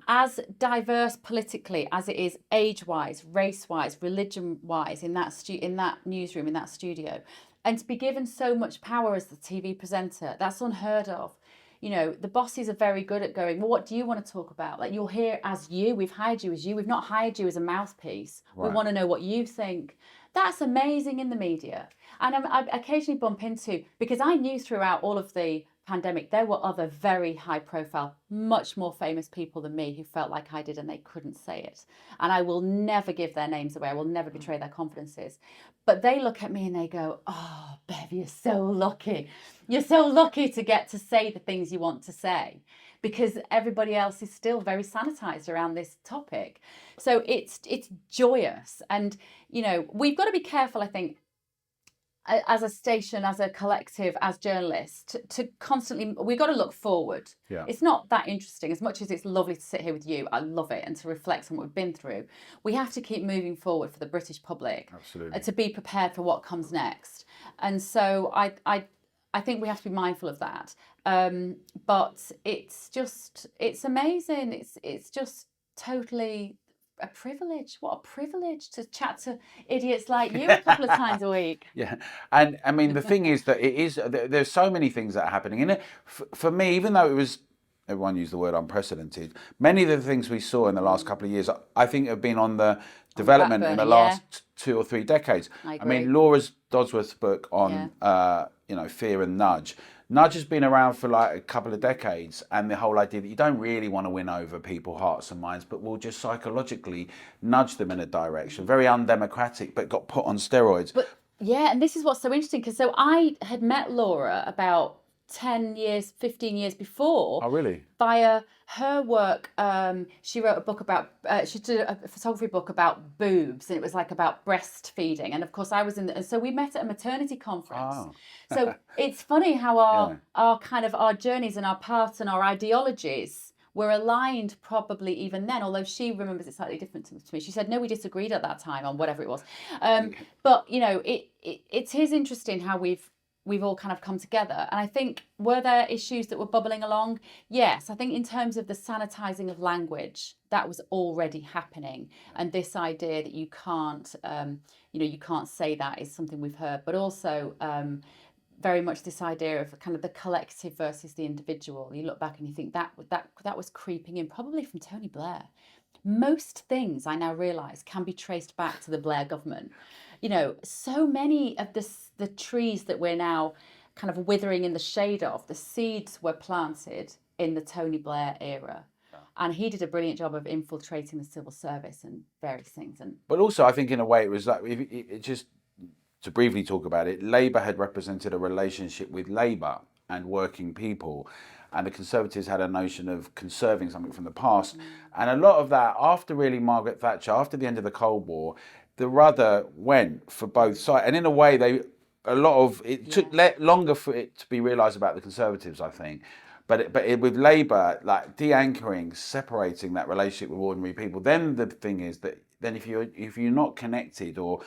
as diverse politically as it is age-wise, race-wise, religion-wise in that newsroom, in that studio, and to be given so much power as the TV presenter. That's unheard of. The bosses are very good at going, well, what do you want to talk about? Like, you're here as you. We've hired you as you. We've not hired you as a mouthpiece. Right. We want to know what you think. That's amazing in the media. And I occasionally bump into, because I knew throughout all of the pandemic, there were other very high profile, much more famous people than me who felt like I did and they couldn't say it. And I will never give their names away. I will never betray their confidences. But they look at me and they go, oh, Bev, you're so lucky. You're so lucky to get to say the things you want to say, because everybody else is still very sanitized around this topic. So it's joyous. And, we've got to be careful, I think, as a station, as a collective, as journalists, to constantly, we've got to look forward. Yeah. It's not that interesting. As much as it's lovely to sit here with you, I love it, and to reflect on what we've been through, we have to keep moving forward for the British public. Absolutely. To be prepared for what comes next. And so I think we have to be mindful of that. But it's amazing. It's just totally a privilege. What a privilege to chat to idiots like you a couple of times a week. Yeah. And I mean, the thing is that there's so many things that are happening in it. For me, even though it was, everyone used the word unprecedented, many of the things we saw in the last couple of years, I think have been on the development in the last 2 or 3 decades. I mean, Laura Dodsworth's book on, fear and nudge. Nudge has been around for like a couple of decades, and the whole idea that you don't really want to win over people's hearts and minds, but will just psychologically nudge them in a direction. Very undemocratic, but got put on steroids. But yeah, and this is what's so interesting, because so I had met Laura about 10 years, 15 years before. Oh, really? Via her work. She wrote a book about, she did a photography book about boobs, and it was like about breastfeeding. And of course I was and so we met at a maternity conference. Oh. So it's funny how our journeys and our paths and our ideologies were aligned probably even then, although she remembers it slightly different to me. She said, no, we disagreed at that time on whatever it was. But, it is interesting how we've all kind of come together. And I think, were there issues that were bubbling along? Yes, I think in terms of the sanitizing of language, that was already happening. And this idea that you can't say that is something we've heard. But also very much this idea of kind of the collective versus the individual. You look back and you think that was creeping in, probably from Tony Blair. Most things, I now realise, can be traced back to the Blair government. So many of the trees that we're now kind of withering in the shade of, the seeds were planted in the Tony Blair era. Yeah. And he did a brilliant job of infiltrating the civil service and various things. But also, I think in a way it was like, it just, to briefly talk about it, Labour had represented a relationship with Labour and working people. And the Conservatives had a notion of conserving something from the past. And a lot of that, after really Margaret Thatcher, after the end of the Cold War, the rudder went for both sides. And in a way, it took longer for it to be realised about the Conservatives, I think. But with Labour, like de-anchoring, separating that relationship with ordinary people, then the thing is that then if you're not connected or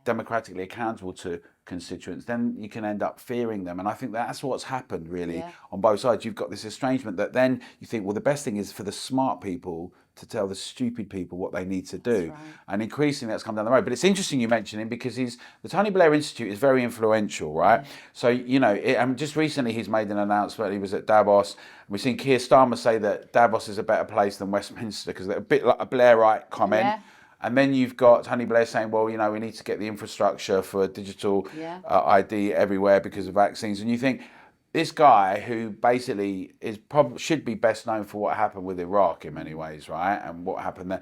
democratically accountable to constituents, then you can end up fearing them. And I think that's what's happened really on both sides. You've got this estrangement that then you think, well, the best thing is for the smart people to tell the stupid people what they need to do. Right. And increasingly that's come down the road. But it's interesting you mention him, because the Tony Blair Institute is very influential, right? So, just recently he's made an announcement. He was at Davos. We've seen Keir Starmer say that Davos is a better place than Westminster, because they're a bit like a Blairite comment. Yeah. And then you've got Tony Blair saying, well, we need to get the infrastructure for digital ID everywhere because of vaccines. And you think, this guy who basically should be best known for what happened with Iraq in many ways, right? And what happened there.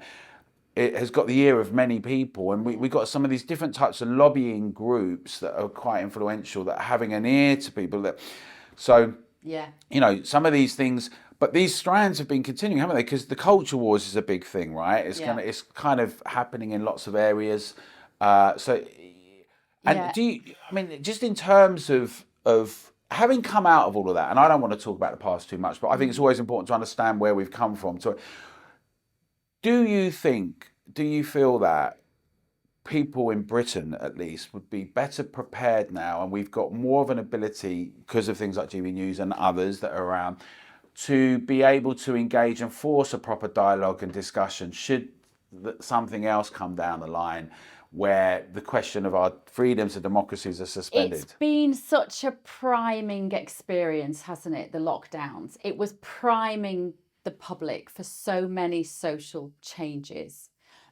it has got the ear of many people, and we got some of these different types of lobbying groups that are quite influential, that are having an ear to people. That, so, Yeah. you know, some of these things, but these strands have been continuing, haven't they? Because the culture wars is a big thing, right? It's kind of happening in lots of areas. So, and Yeah. do you? I mean, just in terms of having come out of all of that, and I don't want to talk about the past too much, but I think it's always important to understand where we've come from. So, do you feel that people in Britain, at least, would be better prepared now, and we've got more of an ability, because of things like GB News and others that are around, to be able to engage and force a proper dialogue and discussion should something else come down the line where the question of our freedoms and democracies are suspended? It's been such a priming experience, hasn't it? The lockdowns. It was priming the public for so many social changes.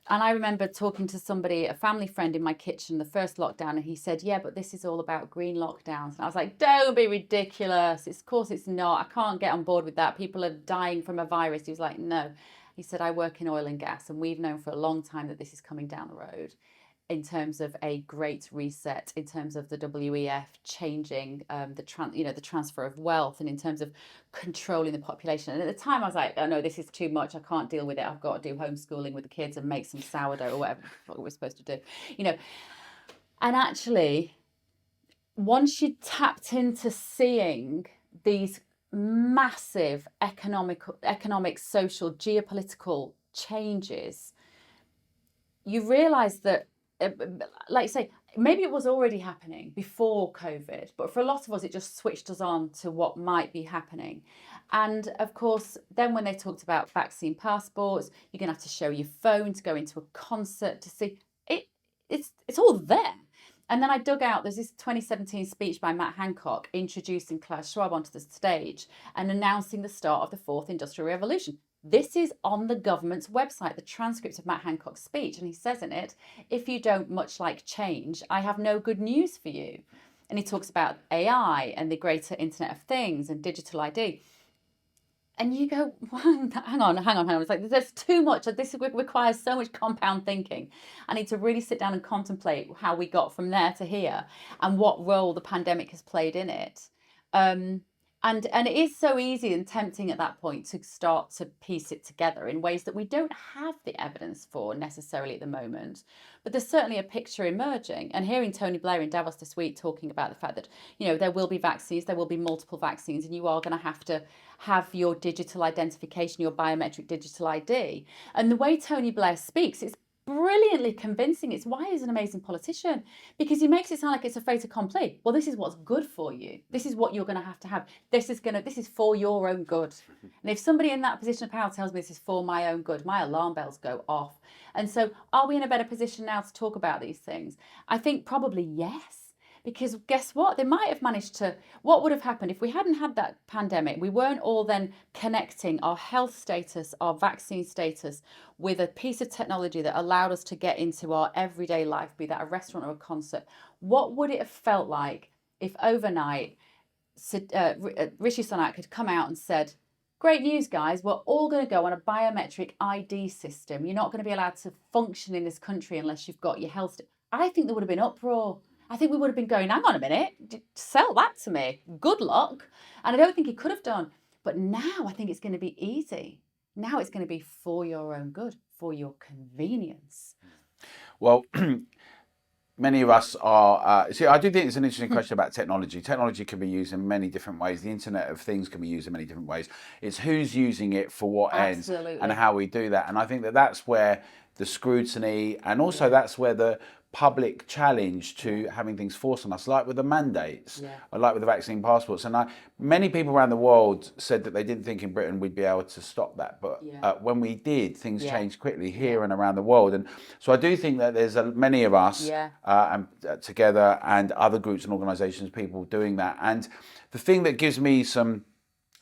And I remember talking to somebody, a family friend in my kitchen, the first lockdown, and he said, yeah, but this is all about green lockdowns. And I was like, don't be ridiculous. Of course it's not. I can't get on board with that. People are dying from a virus. He was like, no. He said, I work in oil and gas, and we've known for a long time that this is coming down the road, in terms of a great reset, in terms of the WEF changing the transfer of wealth, and in terms of controlling the population. And at the time I was like, oh no, this is too much. I can't deal with it. I've got to do homeschooling with the kids and make some sourdough or whatever we're supposed to do, you know. And actually, once you tapped into seeing these massive economic, social, geopolitical changes, you realize that, like you say, maybe it was already happening before COVID, but for a lot of us, it just switched us on to what might be happening. And of course, then when they talked about vaccine passports, you're going to have to show your phone to go into a concert to see it. It's all there. And then I dug out, there's this 2017 speech by Matt Hancock introducing Klaus Schwab onto the stage and announcing the start of the fourth industrial revolution. This is on the government's website, the transcript of Matt Hancock's speech. And he says in it, if you don't much like change, I have no good news for you. And he talks about AI and the greater Internet of Things and digital ID. And you go, hang on. It's like, there's too much. This requires so much compound thinking. I need to really sit down and contemplate how we got from there to here and what role the pandemic has played in it. And it is so easy and tempting at that point to start to piece it together in ways that we don't have the evidence for necessarily at the moment. But there's certainly a picture emerging. And hearing Tony Blair in Davos this week talking about the fact that, you know, there will be vaccines, there will be multiple vaccines, and you are going to have your digital identification, your biometric digital ID. And the way Tony Blair speaks, it's brilliantly convincing. It's why he's an amazing politician, because he makes it sound like it's a fait accompli. Well, this is what's good for you. This is what you're going to have. This is for your own good. And if somebody in that position of power tells me this is for my own good, my alarm bells go off. And so are we in a better position now to talk about these things? I think probably yes. Because guess what? They might have managed to. What would have happened if we hadn't had that pandemic? We weren't all then connecting our health status, our vaccine status, with a piece of technology that allowed us to get into our everyday life, be that a restaurant or a concert. What would it have felt like if overnight Rishi Sunak had come out and said, great news, guys, we're all going to go on a biometric ID system. You're not going to be allowed to function in this country unless you've got your health. I think there would have been uproar. I think we would have been going, hang on a minute, sell that to me. Good luck. And I don't think he could have done. But now I think it's going to be easy. Now it's going to be for your own good, for your convenience. Well, many of us are. See, I do think it's an interesting question about technology. Technology can be used in many different ways. The Internet of Things can be used in many different ways. It's who's using it for what ends and how we do that. And I think that that's where the scrutiny, and also that's where the public challenge to having things forced on us, like with the mandates, or like with the vaccine passports. And many people around the world said that they didn't think in Britain we'd be able to stop that. But when we did, things changed quickly here and around the world. And so I do think that there's many of us together, and other groups and organisations, people doing that. And the thing that gives me some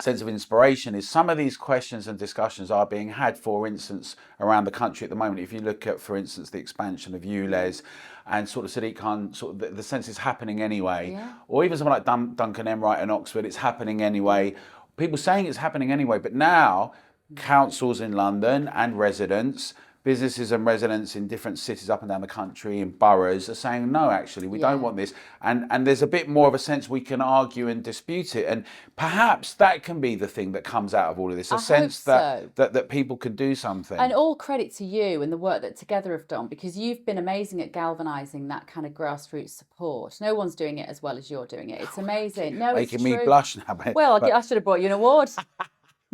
sense of inspiration is some of these questions and discussions are being had, for instance, around the country at the moment. If you look at, for instance, the expansion of ULEZ and sort of Sadiq Khan, sort of the sense is happening anyway, or even someone like Duncan Enright in Oxford, it's happening anyway. People saying it's happening anyway, but now councils in London and residents businesses and residents in different cities up and down the country and boroughs are saying, no, actually, we don't want this. And there's a bit more of a sense we can argue and dispute it. And perhaps that can be the thing that comes out of all of this, a sense that people can do something. And all credit to you and the work that Together have done, because you've been amazing at galvanising that kind of grassroots support. No one's doing it as well as you're doing it. It's amazing. No, Making it's me true. blush now. Well, I should have brought you an award.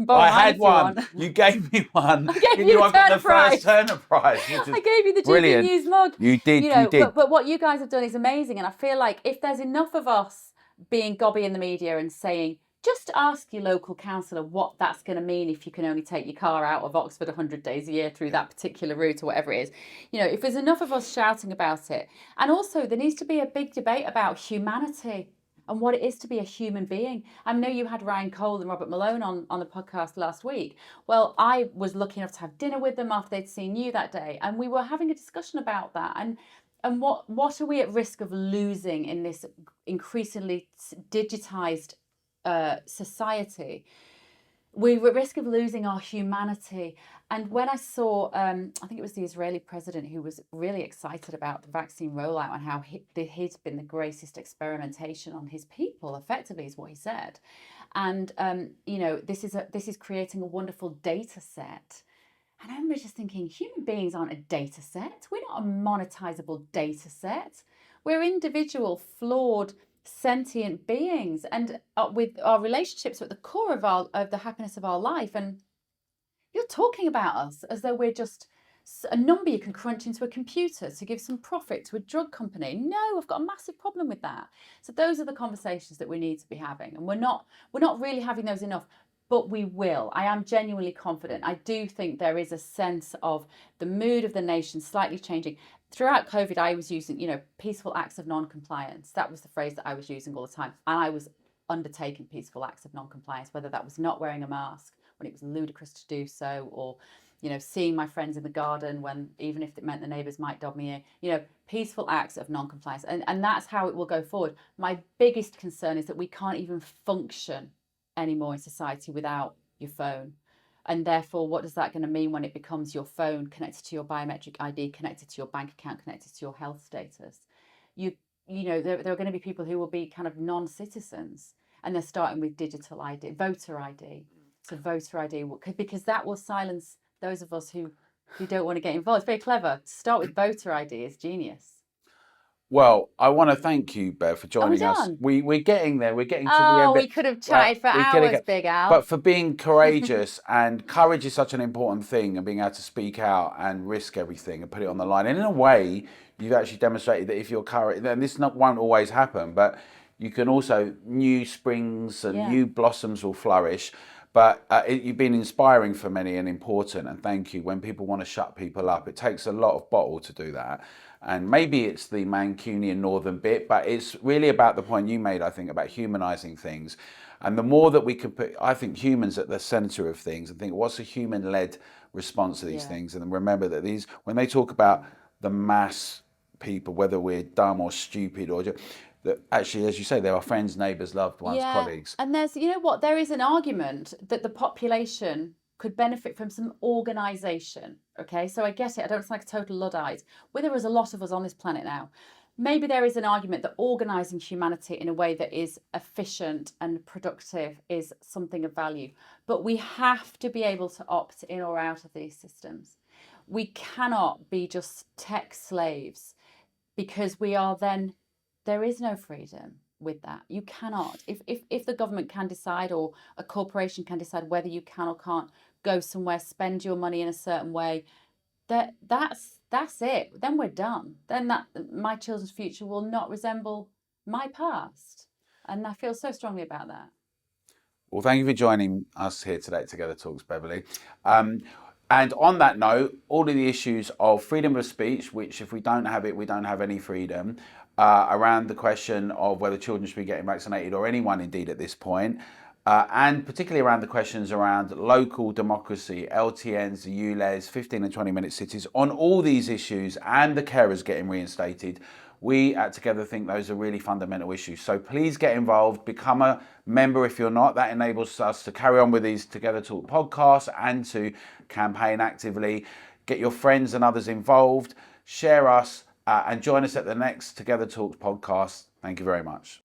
I had one. You gave me one. I gave you I got the first Turner Prize. I gave you the brilliant. GB News mug. You did. You know, you did. But what you guys have done is amazing. And I feel like if there's enough of us being gobby in the media and saying, just ask your local councillor what that's going to mean if you can only take your car out of Oxford 100 days a year through that particular route or whatever it is. You know, if there's enough of us shouting about it. And also there needs to be a big debate about humanity and what it is to be a human being. I know you had Ryan Cole and Robert Malone on the podcast last week. Well, I was lucky enough to have dinner with them after they'd seen you that day. And we were having a discussion about that. And what are we at risk of losing in this increasingly digitized society? We're at risk of losing our humanity. And when I saw, I think it was the Israeli president who was really excited about the vaccine rollout and how he'd been the greatest experimentation on his people, effectively, is what he said. And, you know, this is creating a wonderful data set. And I remember just thinking, human beings aren't a data set. We're not a monetizable data set. We're individual, flawed, sentient beings, and with our relationships at the core of the happiness of our life. And you're talking about us as though we're just a number you can crunch into a computer to give some profit to a drug company. No, I've got a massive problem with that. So those are the conversations that we need to be having, and we're not really having those enough. But we will. I am genuinely confident. I do think there is a sense of the mood of the nation slightly changing. Throughout COVID, I was using, you know, peaceful acts of non-compliance. That was the phrase that I was using all the time. And I was undertaking peaceful acts of non-compliance, whether that was not wearing a mask when it was ludicrous to do so, or, you know, seeing my friends in the garden when, even if it meant the neighbours might dob me in, you know, peaceful acts of non-compliance. And that's how it will go forward. My biggest concern is that we can't even function anymore in society without your phone. And therefore, what is that going to mean when it becomes your phone connected to your biometric ID, connected to your bank account, connected to your health status? You know, there are going to be people who will be kind of non-citizens, and they're starting with digital ID, voter ID. So voter ID, because that will silence those of us who don't want to get involved. It's very clever. To start with voter ID is genius. Well, I want to thank you, Bev, for joining us. We're getting there. We're getting to the end. Oh, we could have chatted for hours, Big Al. But for being courageous, and courage is such an important thing, and being able to speak out and risk everything and put it on the line. And in a way, you've actually demonstrated that if you're courage, then this won't always happen, but you can also, new springs and new blossoms will flourish. But you've been inspiring for many and important, and thank you. When people want to shut people up, it takes a lot of bottle to do that. And maybe it's the Mancunian northern bit, but it's really about the point you made, I think, about humanising things. And the more that we can put, I think, humans at the centre of things, and think, what's a human-led response to these things? And remember that these, when they talk about the mass people, whether we're dumb or stupid or just, that actually, as you say, there are friends, neighbours, loved ones, colleagues. And there's, you know what, there is an argument that the population could benefit from some organisation. Okay, so I get it. I don't sound like a total Luddite. Well, there is a lot of us on this planet now. Maybe there is an argument that organising humanity in a way that is efficient and productive is something of value. But we have to be able to opt in or out of these systems. We cannot be just tech slaves, because we are then, there is no freedom with that. You cannot. If the government can decide, or a corporation can decide whether you can or can't go somewhere, spend your money in a certain way, that's it. Then we're done. Then my children's future will not resemble my past. And I feel so strongly about that. Well, thank you for joining us here today at Together Talks, Beverly. And on that note, all of the issues of freedom of speech, which if we don't have it, we don't have any freedom, around the question of whether children should be getting vaccinated, or anyone indeed at this point, and particularly around the questions around local democracy, LTNs, the ULEZ, 15 and 20-minute cities, on all these issues, and the carers getting reinstated. We at Together think those are really fundamental issues. So please get involved, become a member if you're not. That enables us to carry on with these Together Talk podcasts and to campaign actively. Get your friends and others involved. Share us and join us at the next Together Talks podcast. Thank you very much.